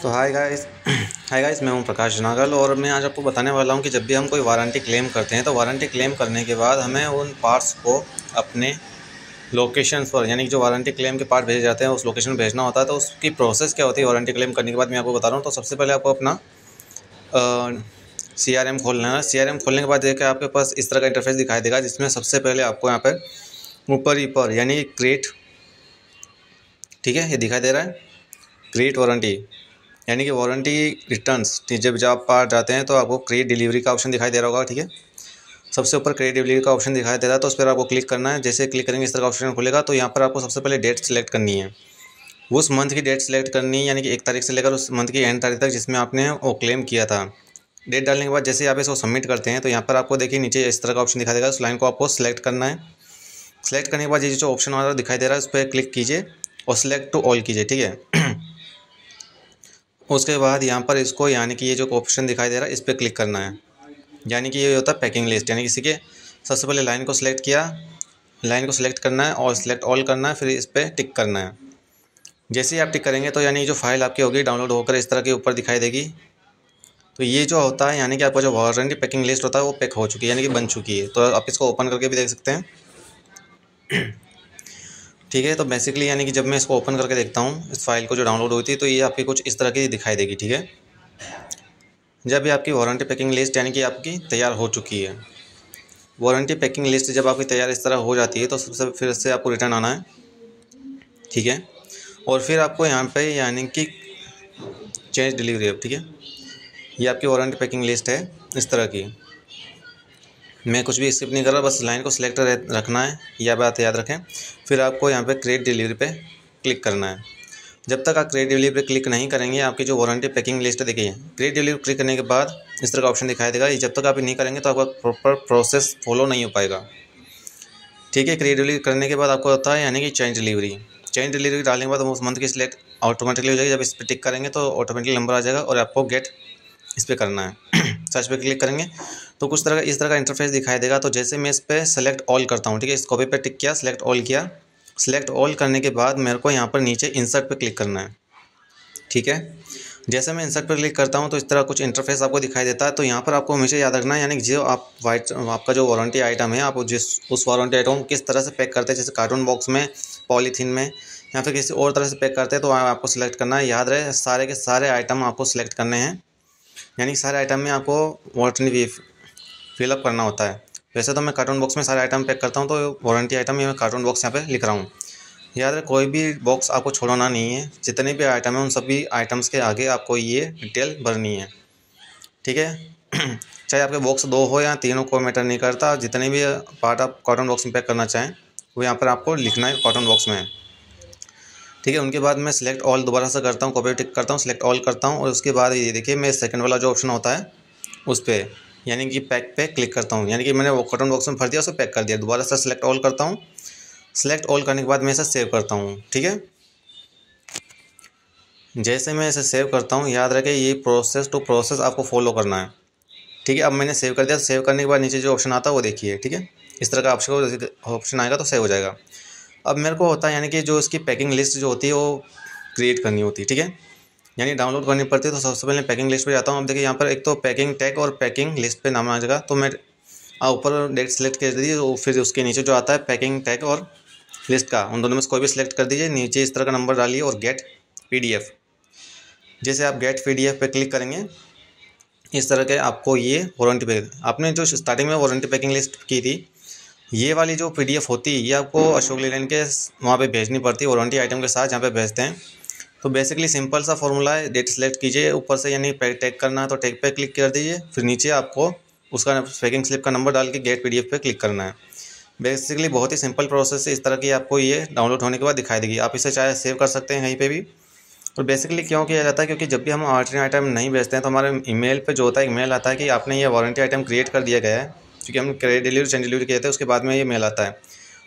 तो hi guys मैं हूं प्रकाश नागल और मैं आज आपको बताने वाला हूं कि जब भी हम कोई वारंटी क्लेम करते हैं तो वारंटी क्लेम करने के बाद हमें उन पार्ट्स को अपने लोकेशन पर यानी कि जो वारंटी क्लेम के पार्ट भेजे जाते हैं उस लोकेशन में भेजना होता है। तो उसकी प्रोसेस क्या होती है वारंटी क्लेम करने के बाद मैं आपको बता रहा हूँ। तो सबसे पहले आपको अपना CRM खोलना है। CRM खोलने के बाद देखिए आपके पास इस तरह का इंटरफेस दिखाई देगा, जिसमें सबसे पहले आपको यहाँ पर ऊपर यानी क्रिएट, ठीक है, ये दिखाई दे रहा है क्रिएट वारंटी, यानी कि वारंटी रिटर्न्स। जब आप पार्ट जाते हैं तो आपको क्रिएट डिलीवरी का ऑप्शन दिखाई दे रहा होगा, ठीक है। सबसे ऊपर क्रिएट डिलीवरी का ऑप्शन दिखाई दे रहा है, तो उस पर आपको क्लिक करना है। जैसे क्लिक करेंगे इस तरह का ऑप्शन खुलेगा। तो यहाँ पर आपको सबसे पहले डेट सेलेक्ट करनी है, उस मंथ की डेट सेलेक्ट करनी है, यानी कि 1 तारीख से लेकर उस मंथ की एंड तारीख तक जिसमें आपने वो क्लेम किया था। डेट डालने के बाद जैसे आप इसको सबमिट करते हैं तो यहाँ पर आपको देखिए नीचे इस तरह का ऑप्शन दिखाई देगा। उस लाइन को आपको सेलेक्ट करना है। सेलेक्ट करने के बाद ये जो ऑप्शन वाला दिखाई दे रहा है उस पर क्लिक कीजिए और सिलेक्ट टू ऑल कीजिए, ठीक है। उसके बाद यहाँ पर इसको यानी कि ये जो ऑप्शन दिखाई दे रहा है इस पर क्लिक करना है, यानी कि ये होता है पैकिंग लिस्ट। यानी किसी के सबसे पहले लाइन को सिलेक्ट किया, लाइन को सिलेक्ट करना है और सिलेक्ट ऑल करना है, फिर इस पर टिक करना है। जैसे ही आप टिक करेंगे तो यानी जो फाइल आपकी होगी डाउनलोड होकर इस तरह के ऊपर दिखाई देगी। तो ये जो होता है यानी कि आपका जो वारंटी पैकिंग लिस्ट होता है वो पैक हो चुकी है, यानी कि बन चुकी है। तो आप इसको ओपन करके भी देख सकते हैं, ठीक है। तो बेसिकली यानी कि जब मैं इसको ओपन करके देखता हूँ इस फाइल को जो डाउनलोड हुई थी, तो ये आपकी कुछ इस तरह की दिखाई देगी, ठीक है। जब ये आपकी वारंटी पैकिंग लिस्ट यानी कि आपकी तैयार हो चुकी है। वारंटी पैकिंग लिस्ट जब आपकी तैयार इस तरह हो जाती है तो सबसे फिर से आपको रिटर्न आना है, ठीक है। और फिर आपको यहाँ पे यानी कि चेंज डिलीवरी अब, ठीक है। ये आपकी वारंटी पैकिंग लिस्ट है इस तरह की। मैं कुछ भी स्किप नहीं कर रहा, बस लाइन को सिलेक्ट रखना है, यह बात याद रखें। फिर आपको यहाँ पे क्रिएट डिलीवरी पे क्लिक करना है। जब तक आप क्रिएट डिलीवरी पे क्लिक नहीं करेंगे आपकी जो वारंटी पैकिंग लिस्ट देखिए, क्रिएट डिलीवरी क्लिक करने के बाद इस तरह का ऑप्शन दिखाई देगा। ये जब तक आप नहीं करेंगे तो आपका प्रॉपर प्रोसेस फॉलो नहीं हो पाएगा, ठीक है। क्रिएट डिलीवरी करने के बाद आपको होता है यानी कि चेंज डिलीवरी। चेंज डिलीवरी डालने के बाद उस मंथ की सिलेक्ट ऑटोमेटिकली हो जाएगी। जब इस पर टिक करेंगे तो ऑटोमेटिकली नंबर आ जाएगा और आपको गेट इस पर करना है। सर्च पे क्लिक करेंगे तो कुछ तरह का इस तरह का इंटरफेस दिखाई देगा। तो जैसे मैं इस पर सेलेक्ट ऑल करता हूँ, ठीक है, इस कॉपी पे टिक किया, सेलेक्ट ऑल किया। सेलेक्ट ऑल करने के बाद मेरे को यहाँ पर नीचे इंसर्ट पे क्लिक करना है, ठीक है। जैसे मैं इंसर्ट पर क्लिक करता हूँ तो इस तरह कुछ इंटरफेस आपको दिखाई देता है। तो यहाँ पर आपको हमेशा याद रखना है, यानी कि जो आप आपका जो वारंटी आइटम है आप उस वारंटी आइटम को किस तरह से पैक करते हैं, जैसे कार्टून बॉक्स में, पॉलीथीन में या फिर किसी और तरह से पैक करते हैं, तो आपको सिलेक्ट करना है। याद रहे सारे के सारे आइटम आपको सिलेक्ट करने हैं, यानी सारे आइटम में आपको वारंटी फिलअप करना होता है। वैसे तो मैं कार्टून बॉक्स में सारे आइटम पैक करता हूँ, तो वारंटी आइटम ये मैं कार्टून बॉक्स यहाँ पे लिख रहा हूँ। याद रहे कोई भी बॉक्स आपको छोड़ना नहीं है, जितने भी आइटम हैं उन सभी आइटम्स के आगे आपको ये डिटेल भरनी है, ठीक है। चाहे आपके बॉक्स 2 हो या 3 हो, कोई मैटर नहीं करता। जितने भी पार्ट आप कॉटन बॉक्स में पैक करना चाहें वो यहाँ पर आपको लिखना है कॉटन बॉक्स में, ठीक है। उनके बाद मैं सिलेक्ट ऑल दोबारा से करता हूँ, कॉपी टिक करता हूँ, सिलेक्ट ऑल करता हूँ और उसके बाद ये देखिए मैं सेकंड वाला जो ऑप्शन होता है उस पर यानी कि पैक पे क्लिक करता हूँ। यानी कि मैंने वो कॉटन बॉक्स में भर दिया, उसे पैक कर दिया। दोबारा से सिलेक्ट ऑल करता हूँ, सिलेक्ट ऑल करने के बाद मैं इसे सेव करता हूँ, ठीक है। जैसे मैं इसे सेव करता हूँ याद रखें ये प्रोसेस टू प्रोसेस आपको फॉलो करना है, ठीक है। अब मैंने सेव कर दिया। सेव करने के बाद नीचे जो ऑप्शन आता है वो देखिए, ठीक है, इस तरह का ऑप्शन आएगा तो सेव हो जाएगा। अब मेरे को होता है यानी कि जो इसकी पैकिंग लिस्ट जो होती है वो क्रिएट करनी होती है, ठीक है, यानी डाउनलोड करनी पड़ती है। तो सबसे पहले पैकिंग लिस्ट पे जाता हूँ। अब देखिए यहाँ पर एक तो पैकिंग टैग और पैकिंग लिस्ट पे नाम आ जाएगा। तो मैं ऊपर डेट सेलेक्ट कर दीजिए, तो फिर उसके नीचे जो आता है पैकिंग टैग और लिस्ट का, उन दोनों में से कोई भी सिलेक्ट कर दीजिए। नीचे इस तरह का नंबर डालिए और गेट PDF। जैसे आप गेट PDF पे क्लिक करेंगे इस तरह के आपको ये वारंटी पैक, आपने जो स्टार्टिंग में वारंटी पैकिंग लिस्ट की थी ये वाली जो PDF होती है ये आपको अशोक लेलैंड के वहाँ पे भेजनी पड़ती है वारंटी आइटम के साथ, जहाँ पे भेजते हैं। तो बेसिकली सिंपल सा फॉर्मूला है, डेट सेलेक्ट कीजिए ऊपर से, यानी टैग करना है तो टैग पे क्लिक कर दीजिए, फिर नीचे आपको उसका पैकिंग स्लिप का नंबर डाल के गेट PDF पे क्लिक करना है। बेसिकली बहुत ही सिंपल प्रोसेस है। इस तरह की आपको ये डाउनलोड होने के बाद दिखाई देगी। आप इसे चाहे सेव कर सकते हैं कहीं पे भी। और बेसिकली क्यों किया जाता है, क्योंकि जब भी हम ऑर्डर आइटम नहीं बेचते हैं तो हमारे ईमेल पे जो होता है एक मेल आता है कि आपने ये वारंटी आइटम क्रिएट कर दिया गया है, क्योंकि हम क्रेडिट डिलीवरी चेंज डिलीवरी किए थे उसके बाद में ये मेल आता है।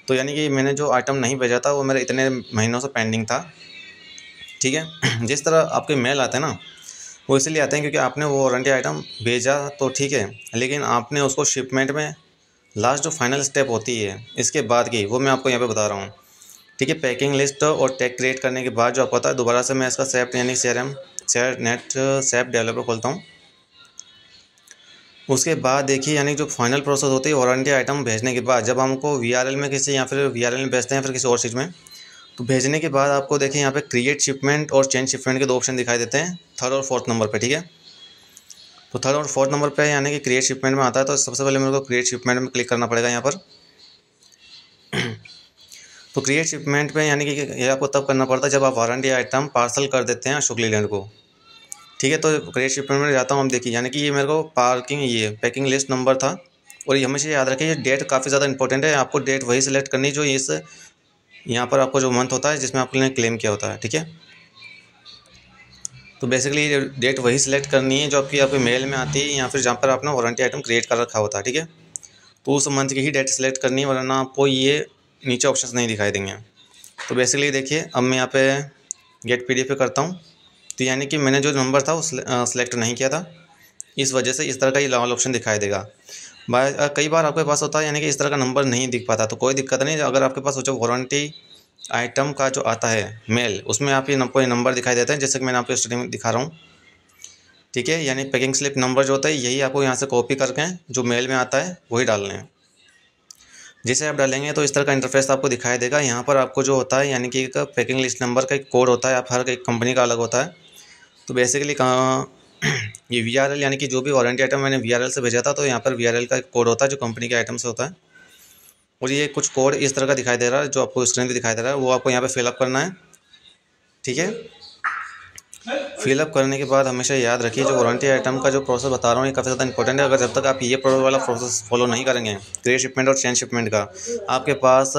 तो यानी कि मैंने जो आइटम नहीं भेजा था वो मेरे इतने महीनों से पेंडिंग था, ठीक है। जिस तरह आपके मेल आते हैं ना वो इसलिए आते हैं क्योंकि आपने वो वारंटी आइटम भेजा तो ठीक है, लेकिन आपने उसको शिपमेंट में लास्ट जो फाइनल स्टेप होती है इसके बाद की वो मैं आपको यहाँ पे बता रहा हूँ, ठीक है। पैकिंग लिस्ट और टैग क्रिएट करने के बाद जो आपको पता है दोबारा से मैं इसका सेफ्ट यानी CRM नेट SAP डेवलपर खोलता हूँ। उसके बाद देखिए यानी जो फाइनल प्रोसेस होती है वारंटी आइटम भेजने के बाद, जब हमको VRL में किसी या फिर VRL में भेजते हैं फिर किसी और चीज़ में, तो भेजने के बाद आपको देखिए यहाँ पे क्रिएट शिपमेंट और चेंज शिपमेंट के 2 ऑप्शन दिखाई देते हैं 3rd और 4th नंबर पे, ठीक है। तो 3rd और 4th नंबर पे यानी कि क्रिएट शिपमेंट में आता है, तो सबसे पहले मेरे को क्रिएट शिपमेंट में क्लिक करना पड़ेगा यहाँ पर। तो क्रिएट शिपमेंट पे यानी कि ये आपको तब करना पड़ता है जब आप वारंटी आइटम पार्सल कर देते हैं अशोक लीलैंड को, ठीक है। तो क्रिएट शिपमेंट में जाता हूँ, हम देखिए यानी कि ये मेरे को ये पैकिंग लिस्ट नंबर था। और ये हमेशा याद रखिए, ये डेट काफ़ी ज़्यादा इंपॉर्टेंट है, आपको डेट वही सिलेक्ट करनी जो इस यहाँ पर आपको जो मंथ होता है जिसमें आपने क्लेम किया होता है, ठीक है। तो बेसिकली ये डेट वही सिलेक्ट करनी है जो आपके मेल में आती है या फिर जहाँ पर आपने वारंटी आइटम क्रिएट कर रखा होता है, ठीक है। तो उस मंथ की ही डेट सेलेक्ट करनी है, वरना आपको ये नीचे ऑप्शंस नहीं दिखाई देंगे। तो बेसिकली देखिए अब मैं यहाँ पे गेट PDF पे करता हूँ, तो यानी कि मैंने जो नंबर था वो सिलेक्ट नहीं किया था, इस वजह से इस तरह का ये लाल ऑप्शन दिखाई देगा। कई बार आपके पास होता है यानी कि इस तरह का नंबर नहीं दिख पाता, तो कोई दिक्कत नहीं। अगर आपके पास जो वारंटी आइटम का जो आता है मेल, उसमें आप ये नंबर दिखाई देते हैं, जैसे कि मैंने आपको स्टार्टिंग में दिखा रहा हूँ, ठीक है। यानी पैकिंग स्लिप नंबर जो होता है यही आपको यहाँ से कॉपी करके जो मेल में आता है वही डालना है। जैसे आप डालेंगे तो इस तरह का इंटरफेस आपको दिखाई देगा। यहाँ पर आपको जो होता है यानी कि एक पैकिंग लिस्ट नंबर का एक कोड होता है, आप हर एक कंपनी का अलग होता है। तो बेसिकली ये VRL यानी कि जो भी वारंटी आइटम मैंने VRL से भेजा था, तो यहाँ पर VRL का एक कोड होता है जो कंपनी के आइटम से होता है। और ये कुछ कोड इस तरह का दिखाई दे रहा है जो आपको स्क्रीन पे दिखाई दे रहा है, वो आपको यहाँ पे फिलअप करना है, ठीक है। फिलअप करने के बाद हमेशा याद रखिए जो वारंटी आइटम का जो प्रोसेस बता रहा हूँ ये काफ़ी ज़्यादा इंपॉर्टेंट है। अगर जब तक आप ये वाला प्रोसेस फॉलो नहीं करेंगे क्रिएट शिपमेंट और चेंज शिपमेंट का, आपके पास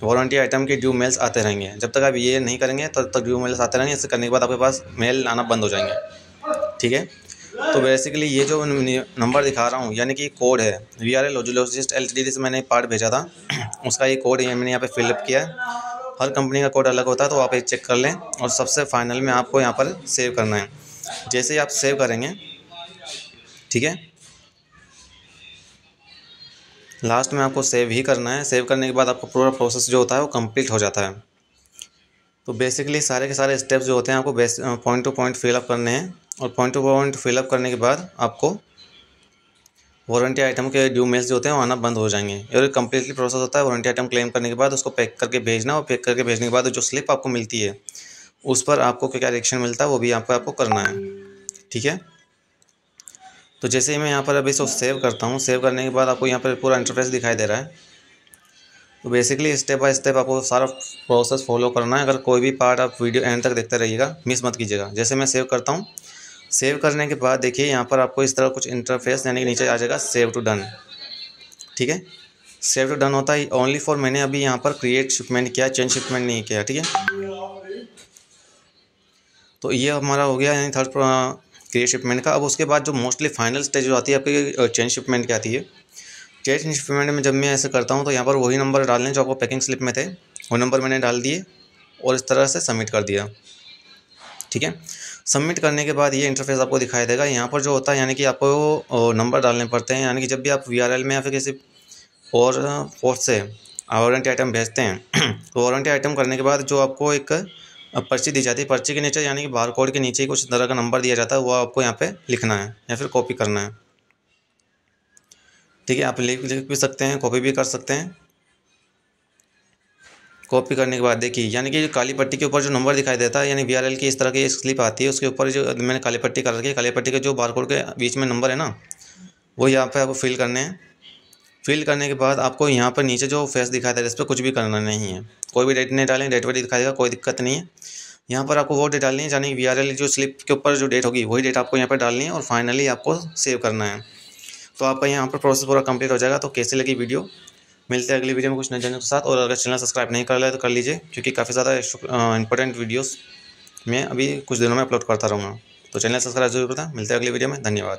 वारंटी आइटम के ड्यू मेल्स आते रहेंगे। जब तक आप ये नहीं करेंगे तब तक ड्यू मेल्स आते रहेंगे। इसे करने के बाद आपके पास मेल आना बंद हो जाएंगे, ठीक है। तो बेसिकली ये जो नंबर दिखा रहा हूँ यानी कि कोड है VRL लॉजिस्ट LTD से मैंने पार्ट भेजा था उसका ये कोड मैंने यहाँ पे फिलअप किया है। हर कंपनी का कोड अलग होता है, तो आप एक चेक कर लें। और सबसे फाइनल में आपको यहाँ पर सेव करना है। जैसे ही आप सेव करेंगे, ठीक है, लास्ट में आपको सेव ही करना है। सेव करने के बाद आपको पूरा प्रोसेस जो होता है वो कंप्लीट हो जाता है। तो बेसिकली सारे के सारे स्टेप्स जो होते हैं आपको पॉइंट टू पॉइंट फिलअप करने हैं। और पॉइंट टू पॉइंट फिलअप करने के बाद आपको वारंटी आइटम के ड्यू मेल्स जो होते हैं वो आना बंद हो जाएंगे। और कम्प्लीटली प्रोसेस होता है वारंटी आइटम क्लेम करने के बाद उसको पैक करके भेजना, और पैक करके भेजने के बाद जो स्लिप आपको मिलती है उस पर आपको क्या रिएक्शन मिलता है वो भी आपको करना है, ठीक है। तो जैसे ही मैं यहाँ पर अभी इसको सेव करता हूँ, सेव करने के बाद आपको यहाँ पर पूरा इंटरफेस दिखाई दे रहा है। तो बेसिकली स्टेप बाय स्टेप आपको सारा प्रोसेस फॉलो करना है। अगर कोई भी पार्ट आप वीडियो एंड तक देखते रहिएगा, मिस मत कीजिएगा। जैसे मैं सेव करता हूँ, सेव करने के बाद देखिए यहाँ पर आपको इस तरह कुछ इंटरफेस यानी कि नीचे आ जाएगा सेव टू डन, ठीक है। सेव टू डन होता है ओनली फॉर, मैंने अभी यहाँ पर क्रिएट शिपमेंट किया, चेंज शिपमेंट नहीं किया, ठीक है। तो ये हमारा हो गया यानी थर्ड क्रिएट शिपमेंट का। अब उसके बाद जो मोस्टली फाइनल स्टेज जो आती है आपकी चेंज शिपमेंट की आती है। चेंज शिपमेंट में जब मैं ऐसे करता हूँ तो यहाँ पर वही नंबर डालने जो आपको पैकिंग स्लिप में थे, वो नंबर मैंने डाल दिए और इस तरह से सबमिट कर दिया, ठीक है। सबमिट करने के बाद ये इंटरफेस आपको दिखाई देगा। यहाँ पर जो होता है यानी कि आपको नंबर डालने पड़ते हैं, यानी कि जब भी आप VRL में या फिर किसी और पोर्ट से वारंटी आइटम भेजते हैं तो वारंटी आइटम करने के बाद जो आपको एक पर्ची दी जाती है, पर्ची के नीचे यानी कि बारकोड के नीचे ही कुछ तरह का नंबर दिया जाता है, वो आपको यहाँ पे लिखना है या फिर कॉपी करना है, ठीक है। आप लिख भी सकते हैं, कॉपी भी कर सकते हैं। कॉपी करने के बाद देखिए यानी कि काली पट्टी के ऊपर जो नंबर दिखाई देता है यानी VRL की इस तरह की स्लिप आती है, उसके ऊपर जो मैंने काली पट्टी कर रखी है, काली पट्टी के जो बारकोड के बीच में नंबर है ना, वो यहाँ पे आपको फिल करने हैं। फिल करने के बाद आपको यहाँ पर नीचे जो फेस दिखाई दे रहा है इस पर कुछ भी करना नहीं है, कोई भी डेट नहीं डालें, डेट वही दिखाई देगा, कोई दिक्कत नहीं है। यहाँ पर आपको वो डेट डालनी है यानी VRL जो स्लिप के ऊपर जो डेट होगी वही डेट आपको यहाँ पर डालनी है और फाइनली आपको सेव करना है। तो आपका यहाँ पर प्रोसेस पूरा कंप्लीट हो जाएगा। तो कैसी लगी वीडियो, मिलते हैं अगली वीडियो में कुछ नए जानने के साथ। और अगर चैनल सब्सक्राइब नहीं कर लिया तो कर लीजिए, क्योंकि काफ़ी ज़्यादा इंपॉर्टेंट वीडियोस मैं अभी कुछ दिनों में अपलोड करता रहूँगा। तो चैनल सब्सक्राइब जरूर करता। मिलते हैं अगली वीडियो में, धन्यवाद।